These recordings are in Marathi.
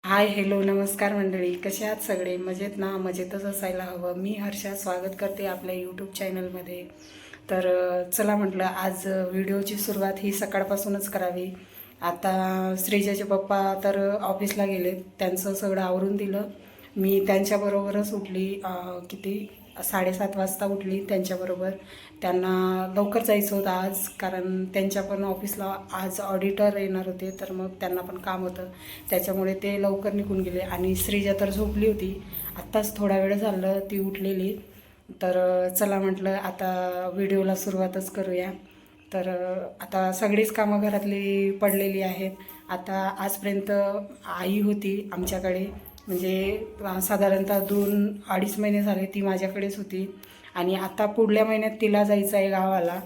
हाय हॅलो नमस्कार मंडळी, कसे आहात सगळे? मजेत ना? मजेतच असायला हवं. मी हर्षा स्वागत करते आपल्या यूट्यूब चॅनलमध्ये. तर चला म्हटलं आज व्हिडिओची सुरुवात ही सकाळपासूनच करावी. आता श्रीजाचे पप्पा तर ऑफिसला गेले, त्यांचं सगळं आवरून दिलं. मी त्यांच्याबरोबरच उठली. किती 7:30 वाजता उठली त्यांच्याबरोबर. त्यांना लवकर जायचं होतं आज, कारण त्यांच्या पण ऑफिसला आज ऑडिटर येणार होते, तर मग त्यांना पण काम होतं, त्याच्यामुळे ते लवकर निघून गेले. आणि श्रीजा तर झोपली होती, आत्ताच थोडा वेळ झालं ती उठलेली. तर चला म्हटलं आता व्हिडिओला सुरुवातच करूया. तर आता सगळीच कामं घरातली पडलेली आहेत. आता आजपर्यंत आई होती आमच्याकडे, म्हणजे साधारणतः 2-2.5 महिने झाले ती माझ्याकडेच होती. आणि आता पुढल्या महिन्यात तिला जायचं आहे गावाला.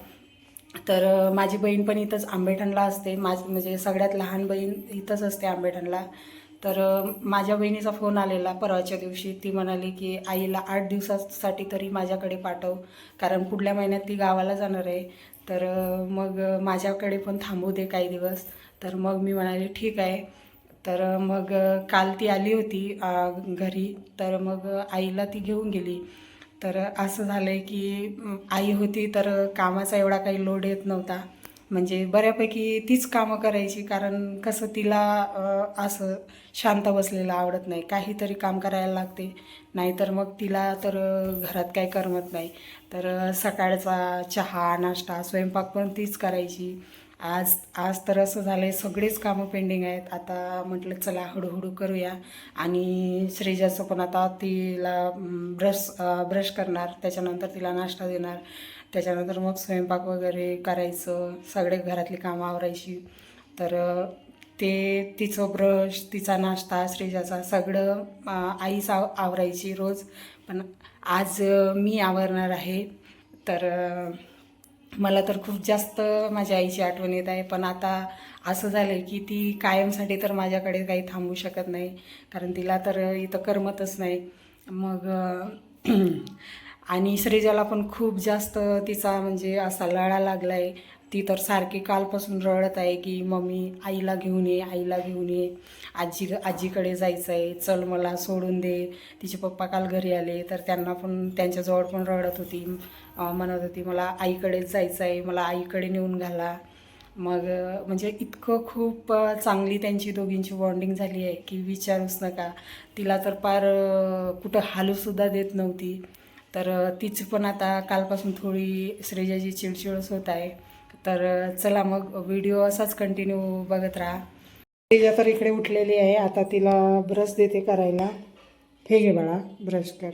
तर माझी बहीण पण इथंच आंबेठणला असते. म्हणजे सगळ्यात लहान बहीण इथंच असते आंबेठणला. तर माझ्या बहिणीचा फोन आलेला परवाच्या दिवशी. ती म्हणाली की आईला 8 दिवसासाठी तरी माझ्याकडे पाठव, कारण पुढल्या महिन्यात ती गावाला जाणार आहे. तर मग माझ्याकडे पण थांबू दे काही दिवस. तर मग मी म्हणाले ठीक आहे. तर मग काल ती आली होती घरी. तर मग आईला ती घेऊन गेली. तर असं झालं आहे की आई होती तर कामाचा एवढा काही लोड येत नव्हता. म्हणजे बऱ्यापैकी तीच कामं करायची, कारण कसं तिला असं शांत बसलेलं आवडत नाही, काहीतरी काम करायला लागते. नाहीतर मग तिला तर घरात काही करमत नाही. तर सकाळचा चहा नाश्ता स्वयंपाक पण तीच करायची. आज आज तर असं झालं आहे, सगळेच कामं पेंडिंग आहेत. आता म्हटलं चला हळूहळू करूया. आणि श्रीजाचं पण आता तिला ब्रश करणार, त्याच्यानंतर तिला नाश्ता देणार, त्याच्यानंतर मग स्वयंपाक वगैरे करायचं, सगळे घरातली कामं आवरायची. तर ते तिचं ब्रश, तिचा नाश्ता, श्रीजाचा सगळं आईच आवरायची रोज. पण आज मी आवरणार आहे. तर मला तर खूप जास्त माझ्या आईची आठवण येत आहे. पण आता असं झालं आहे की ती कायमसाठी तर माझ्याकडे काही थांबू शकत नाही, कारण तिला तर इथं करमतच नाही. मग आणि श्रीजाला पण खूप जास्त तिचा म्हणजे असा लळा लागला आहे. ती तर सारखी कालपासून रडत आहे की मम्मी आईला घेऊन ये, आईला घेऊन ये, आजीकडे जायचं आहे, चल मला सोडून दे. तिचे पप्पा काल घरी आले तर त्यांना पण त्यांच्याजवळ पण रडत होती, म्हणत होती मला आईकडेच जायचं आहे, मला आईकडे नेऊन घाला. मग म्हणजे इतकं खूप चांगली त्यांची दोघींची बॉन्डिंग झाली आहे की विचारूच नका. तिला तर पार कुठं हालूसुद्धा देत नव्हती. तर तीच पण आता कालपासून थोडी श्रेजाची चिडचिडच होत आहे. तर चला मग व्हिडिओ असाच कंटिन्यू बघत राहा. श्रेजा तर इकडे उठलेली आहे, आता तिला ब्रश देते करायला. हे घे बाळा, ब्रश कर.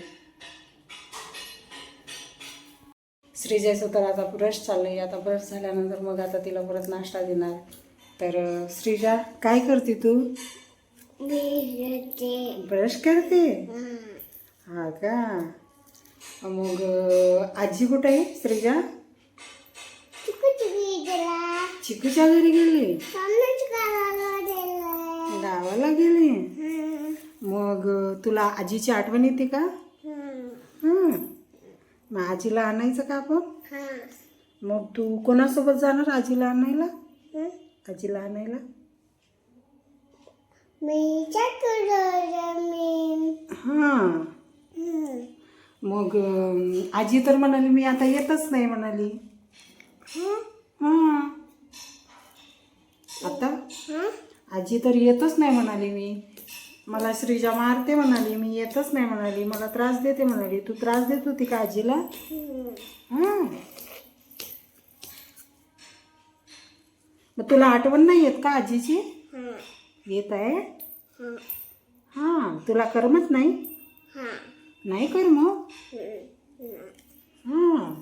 श्रीजाचं तर आता ब्रश चाललं आहे. आता ब्रश झाल्यानंतर मग आता तिला परत नाश्ता देणार. तर श्रीजा काय करते तू? ब्रश करते. हा का? मग आजी कुठे आहे श्रीजा? चिकूच्या घरी गेली, गावाला गेली. मग तुला आजीची आठवण येते का? मग आजीला आणायचं का आपण? मग तू कोणासोबत जाणार आजीला आणायला? आजीला आणायला हां. मग आजी तर म्हणाली मी आता येतच नाही म्हणाली. हां, आता आजी तर येतच नाही म्हणाली. मला श्रीजा मारते म्हणाली, मी येतच नाही म्हणाली, मला त्रास देते म्हणाली. तू त्रास देत होती का आजीला? हां. मग तुला आठवण नाही येत का आजीची? येत आहे. हां, तुला करमत नाही? नाही करमत? हां.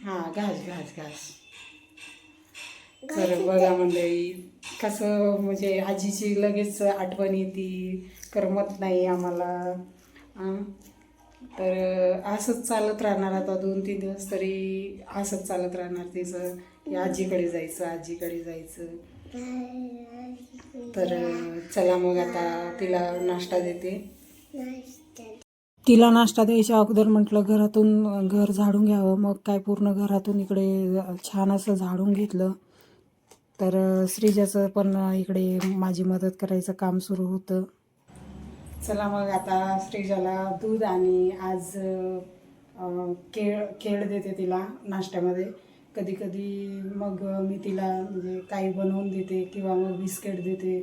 हां, घास घास घास. तर बघा मंडळी, कसं म्हणजे आजीची लगेच आठवण येते, करमत नाही आम्हाला. तर असंच चालत राहणार आता 2-3 दिवस तरी असंच चालत राहणार तिचं की आजीकडे जायचं, आजीकडे जायचं. तर चला मग आता तिला नाश्ता देते. तिला नाश्ता द्यायच्या अगोदर म्हटलं घरातून घर झाडून घ्यावं. मग काय पूर्ण घरातून इकडे छान असं झाडून घेतलं. तर श्रीजाचं पण इकडे माझी मदत करायचं काम सुरू होतं. चला मग आता श्रीजाला दूध आणि आज केळ देते तिला नाश्त्यामध्ये. कधी कधी मग मी तिला म्हणजे काही बनवून देते किंवा मग बिस्किट देते.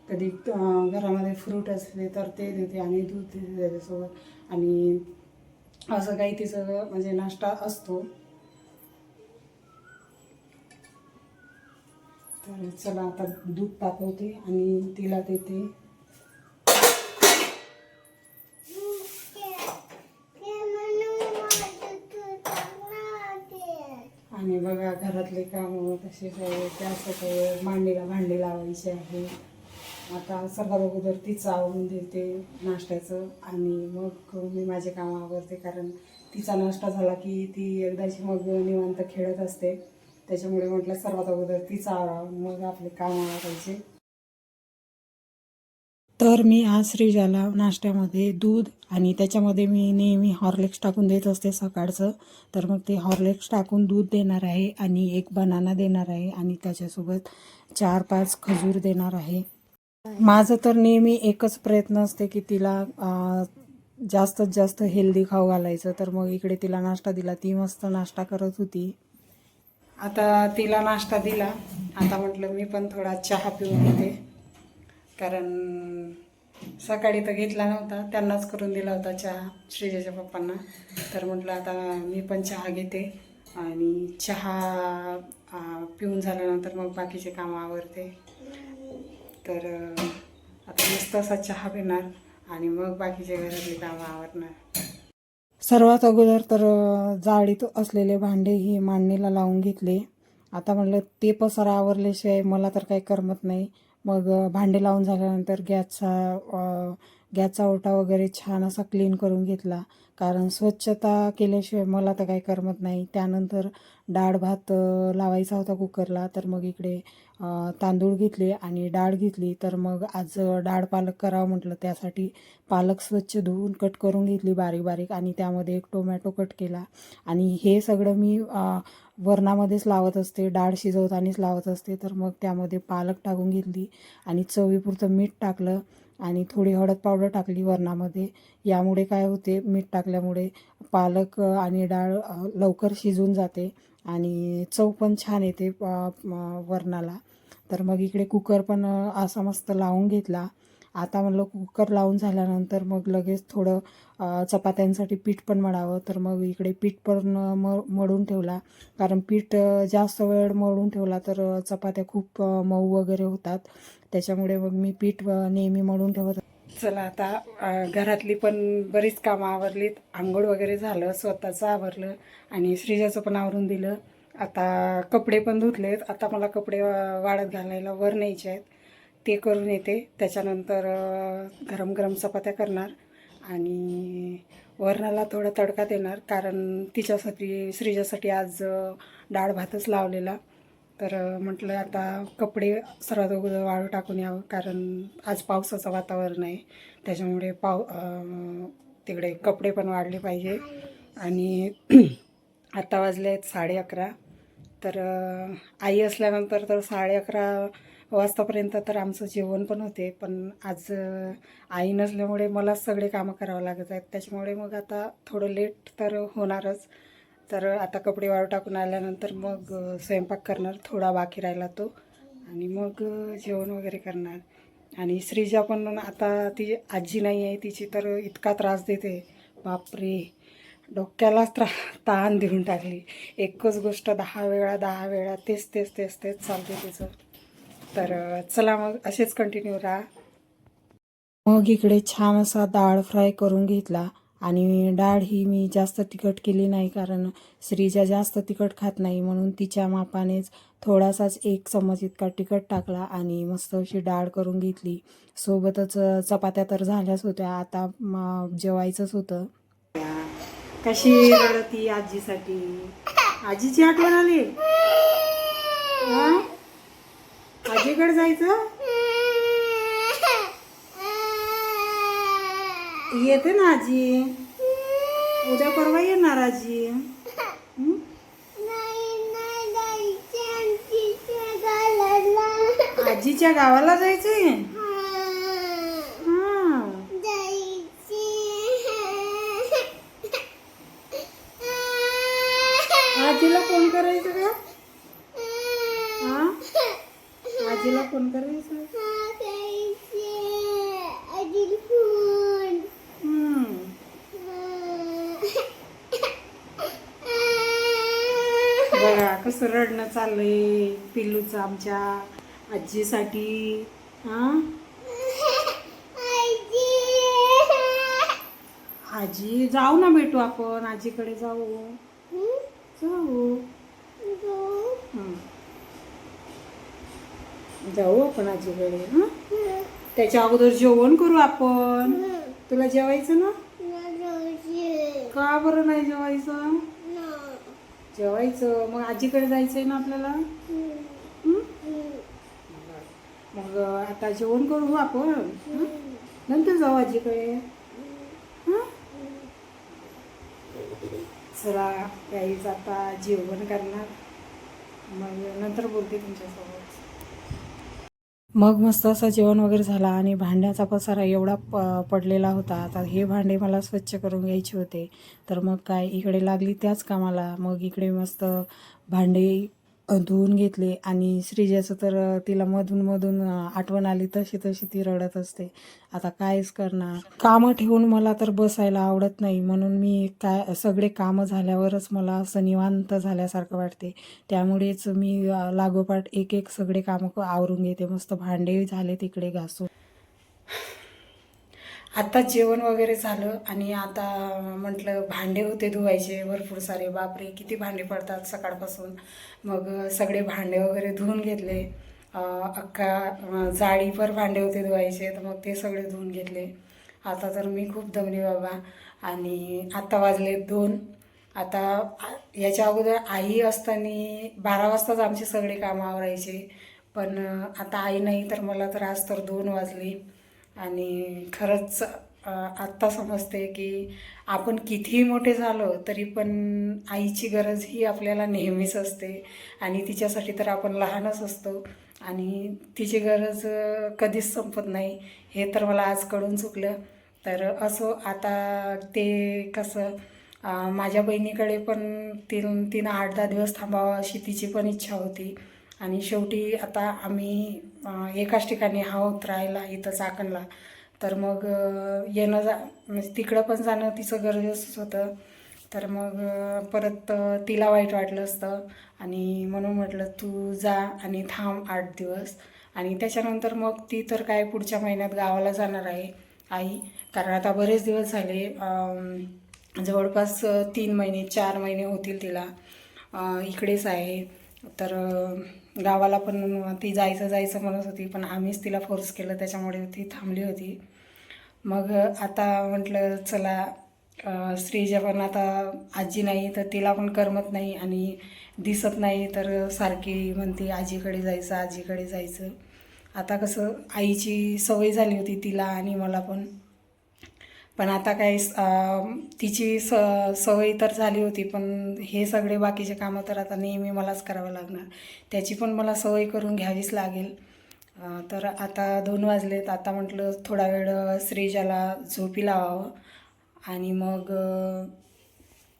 कधी घरामध्ये फ्रूट असले तर ते देते आणि दूध देते त्याच्यासोबत. आणि असं काही तिचं म्हणजे नाश्ता असतो. तर चला आता दूध तापवते आणि तिला देते. आणि बघा घरातले कामं तसेच आहे. त्यासाठी मांडीला भांडी लावायची आहे. आता सर्वात अगोदर तिचं आवरून देते नाश्त्याचं आणि मग मी माझे कामं आवरते. कारण तिचा नाश्ता झाला की ती एकदाची मग निवांत खेळत असते. त्याच्यामुळे म्हटलं सर्वात अगोदर तिचा मग आपले कामं आवरायचे. तर मी आज श्रीजाला नाश्त्यामध्ये दूध आणि त्याच्यामध्ये मी नेहमी हॉर्लिक्स टाकून देत असते सकाळचं. तर मग ते हॉर्लिक्स टाकून दूध देणार आहे आणि एक बनाना देणार आहे आणि त्याच्यासोबत 4-5 खजूर देणार आहे. माझं तर नेहमी एकच प्रयत्न असते की तिला जास्तीत जास्त हेल्दी खाऊ घालायचं. तर मग इकडे तिला नाश्ता दिला. ती मस्त नाश्ता करत होती. आता तिला नाश्ता दिला. आता म्हटलं मी पण थोडा चहा पिऊन घेते. कारण सकाळी तर घेतला नव्हता, त्यांनाच करून दिला होता चहा श्रीजाच्या पप्पांना. तर म्हटलं आता मी पण चहा घेते आणि चहा पिऊन झाल्यानंतर मग बाकीचे कामं आवरते. तर आता मस्त असा चहा पिणार आणि मग बाकीचे घरातली कामं आवरणार. सर्वात अगोदर तर जाळीत असलेले भांडे ही मांडणीला लावून घेतले. आता म्हटलं ते पसारा आवरल्याशिवाय मला तर काही करमत नाही. मग भांडे लावून झाल्यानंतर गॅसचा ओटा वगैरे छान असा क्लीन करून घेतला. कारण स्वच्छता केल्याशिवाय मला तर काही करमत नाही. त्यानंतर डाळ भात लावायचा होता कुकरला. तर मग इकडे तांदूळ घेतले आणि डाळ घेतली. तर मग आज डाळ पालक करावं म्हटलं. त्यासाठी पालक स्वच्छ धुवून कट करून घेतली बारीक बारीक आणि त्यामध्ये एक टोमॅटो कट केला. आणि हे सगळं मी वरणामध्येच लावत असते, डाळ शिजवतानाच लावत असते. तर मग त्यामध्ये पालक टाकून घेतली आणि चवीपुरतं मीठ टाकलं आणि थोडी हळद पावडर टाकली वरणामध्ये. यामुळे काय होते, मीठ टाकल्यामुळे पालक आणि डाळ लवकर शिजून जाते आणि चव पण छान येते वरणाला. तर मग इकडे कुकर पण असा मस्त लावून घेतला. आता म्हणलं कुकर लावून झाल्यानंतर मग लगेच थोडं चपात्यांसाठी पीठ पण मळावं. तर मग इकडे पीठ पण मळून ठेवला. कारण पीठ जास्त वेळ मळून ठेवला तर चपात्या खूप मऊ वगैरे होतात. त्याच्यामुळे मग मी पीठ नेहमी मळून ठेवत. चला आता घरातली पण बरीच कामं आवरलीत. आंघोळ वगैरे झालं, स्वतःचं आवरलं आणि श्रीजाचं पण आवरून दिलं. आता कपडे पण धुतलेत. आता मला कपडे वाळत घालायला वर न्यायचे आहेत, ते करून येते. त्याच्यानंतर गरम गरम चपात्या करणार आणि वरणाला थोडा तडका देणार. कारण तिच्यासाठी श्रीजासाठी आज डाळ भातच लावलेला. तर म्हटलं आता कपडे सर्वात अगोदर वाळू टाकून यावं. कारण आज पावसाचं वातावरण आहे, त्याच्यामुळे तिकडे कपडे पण वाढले पाहिजे. आणि आता वाजले आहेत 11:30. तर आई असल्यानंतर तर 11:30 वाजतापर्यंत तर आमचं जेवण पण होते. पण आज आई नसल्यामुळे मलाच सगळे कामं करावं लागत आहेत. त्याच्यामुळे मग आता थोडं लेट तर होणारच. तर आता कपडे वाळू टाकून आल्यानंतर मग स्वयंपाक करणार, थोडा बाकी राहिला तो, आणि मग जेवण वगैरे करणार. आणि श्रीजा पण आता ती आजी नाही आहे तिची, तर इतका त्रास देते बापरे, डोक्यालाच ताण देऊन टाकली. एकच गोष्ट 10 वेळा तेच चालते तिचं. तर चला मग असेच कंटिन्यू राहा. मग इकडे छान असा डाळ फ्राय करून घेतला. आणि डाळ ही मी जास्त तिखट केली नाही, कारण श्रीजा जास्त तिखट खात नाही, म्हणून तिच्या मापानेच थोडासाच 1 चम्मच इतका तिखट टाकला आणि मस्त अशी डाळ करून घेतली. सोबतच चपात्या तर झाल्याच होत्या, आता जेवायचंच होतं. कशी रडती आजीसाठी, आजीची आठवण आली. आजीकडे जायचं, येते ना आजी, उद्या परवा येणार आजी. आजीच्या गावाला जायचंय. आजीला फोन करायचं का? हा, आजीला फोन करायचं. बघा कसं रडणं चाललंय पिल्लूचं आमच्या आजीसाठी. हा, आजी जाऊ ना भेटू आपण, आजीकडे जाऊ. जाऊ जाऊ आपण आजीकडे. हा, त्याच्या अगोदर जेवण करू आपण. तुला जेवायचं ना? का बरं नाही जेवायचं? जेवायचं. मग आजीकडे जायचंय ना आपल्याला. मग आता जेवण करू आपण, नंतर जाऊ आजीकडे. चला काहीच आता जेवण करणार, मग नंतर बोलते तुमच्यासोबत. मग मस्त असं जेवण वगैरे झाला आणि भांड्याचा पसारा एवढा पडलेला होता. आता हे भांडे मला स्वच्छ करून घ्यायचे होते. तर मग काय इकडे लागली त्याच कामाला. मग इकडे मस्त भांडे धुवून घेतले आणि श्रीजाचं तर तिला मधून मधून आठवण आली तशी तशी ती रडत असते. आता कायच करणार, कामं ठेवून मला तर बसायला आवडत नाही. म्हणून मी काय सगळे कामं झाल्यावरच मला असं निवांत झाल्यासारखं वाटते. त्यामुळेच मी लागोपाठ एक एक सगळे कामं आवरून घेते. मस्त भांडे झाले तिकडे घासून. आता जेवण वगैरे झालं आणि आता म्हटलं भांडे होते धुवायचे भरपूर सारे. बापरे किती भांडे पडतात सकाळपासून. मग सगळे भांडे वगैरे धुवून घेतले. अख्खा जाळीभर भांडे होते धुवायचे, तर मग ते सगळे धुवून घेतले. आता तर मी खूप दमली बाबा. आणि आता वाजले 2. आता याच्या अगोदर आई असताना 12 वाजताच आमचे सगळे कामं आवरायचे. पण आता आई नाही तर मला तर आज तर 2 वाजले. आणि खरंच आत्ता समजते की आपण कितीही मोठे झालो तरी पण आईची गरज ही आपल्याला नेहमीच असते. आणि तिच्यासाठी तर आपण लहानच असतो आणि तिची गरज कधीच संपत नाही, हे तर मला आज कळून चुकलं. तर असो, आता ते कसं माझ्या बहिणीकडे पण तिनं 8-10 दिवस थांबावं अशी तिची पण इच्छा होती. आणि शेवटी आता आम्ही एकाच ठिकाणी आहोत राहायला इथं चाकणला. तर मग येणं म्हणजे तिकडं पण जाणं तिचं गरजेचंच होतं. तर मग परत तिला वाईट वाटलं असतं आणि म्हणून म्हटलं तू जा आणि थांब 8 दिवस. आणि त्याच्यानंतर मग ती तर काय पुढच्या महिन्यात गावाला जाणार आहे आई. कारण आता बरेच दिवस झाले, जवळपास 3 महिने 4 महिने होतील तिला इकडेच आहे. तर गावाला पण ती जायचं म्हणत होती, पण आम्हीच तिला फोर्स केलं, त्याच्यामुळे ती थांबली होती. मग आता म्हटलं चला, श्रीजा पण आता आजी नाही तर तिला पण करमत नाही आणि दिसत नाही तर सारखी म्हणते आजीकडे जायचं आजीकडे जायचं. आता कसं आईची सवय झाली होती तिला आणि मला पण आता काय तिची सवय तर झाली होती, पण हे सगळे बाकीचे कामं तर आता नेहमी मलाच करावं लागणार. त्याची पण मला सवय करून घ्यावीच लागेल. तर आता 2 वाजलेत. आता म्हटलं थोडा वेळ श्रीजाला झोपी लावावं आणि मग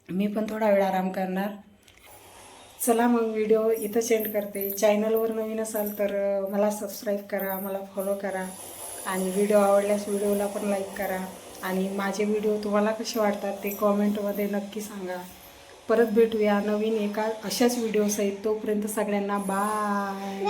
मी पण थोडा वेळ आराम करणार. चला मग व्हिडिओ इथं सेंड करते. चॅनलवर नवीन असाल तर मला सबस्क्राईब करा, मला फॉलो करा आणि व्हिडिओ आवडल्यास व्हिडिओला पण लाईक करा. आणि माझे व्हिडिओ तुम्हाला कसे वाटतात ते कॉमेंटमध्ये नक्की सांगा. परत भेटूया नवीन एका अशाच व्हिडिओसहित. तोपर्यंत सगळ्यांना बाय.